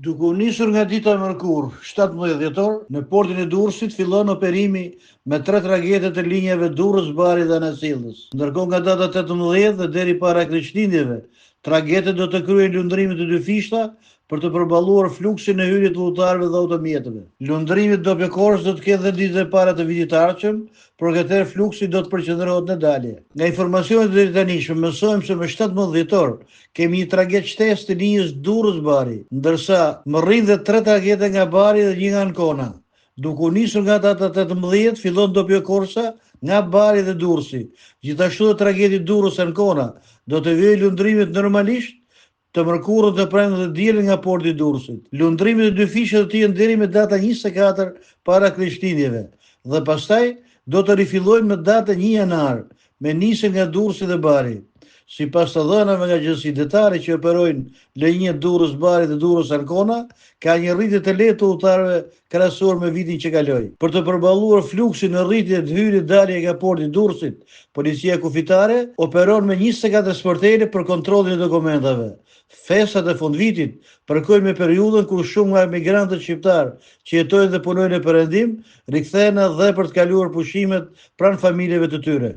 Duke u nisur nga dita e mërkurë, 17 dhjetor, në portin e Durrësit fillon operimi me 3 tragete të linjave Durrës, Bari dhe Anasillës. Ndërkohë nga data 18 dhe deri para Krishtlindjeve, tragetet do të kryejnë lundrimet e 2 fishta për të përballuar fluksin e hyrjes të udhëtarëve dhe automjeteve. Lundrimi dobëkorës do të ketë dhe ditët e para të vitit të ardhshëm, por atëherë fluksi do të përqendrohet në dalje. Nga informacionet deri tani mësojmë se më 17 dhjetor kemi një traget shtesë të linjës Durrës-Bari, ndërsa më rrin dhe 3 tragete nga Bari dhe 1 nga Ancona. Duke u nisur nga data 18 fillon dobëkorsa nga Bari dhe Durrësi. Gjithashtu tragedi Durrës-Ancona do të vijë lundrimet normalisht të mërkurën të premte dhe dielën nga porti i Durrësit. Lundrimet e 2 fishëve do të jenë deri me data 24 para Krishtlindjeve dhe pastaj do të rifillojnë me datën 1 janar, me nisje nga Durrësi dhe Bari. Sipas të dhënave nga agjenci detare që operojnë linjët Durrës-Bari dhe Durrës-Ancona, ka një rritje të lehtë të udhëtarëve krahasuar me vitin që kaloi. Për të përballuar fluksin në rritje të hyrje-dalje nga porti i Durrësit, policia kufitare operon me 24 sportele për kontrollin e dokumentave. Festat e fundvitit përkojnë me periudhën kur shumë nga emigrantët shqiptar që jetojnë dhe punojnë në Perëndim rikthehen edhe për të kaluar pushimet pranë familjeve të tyre.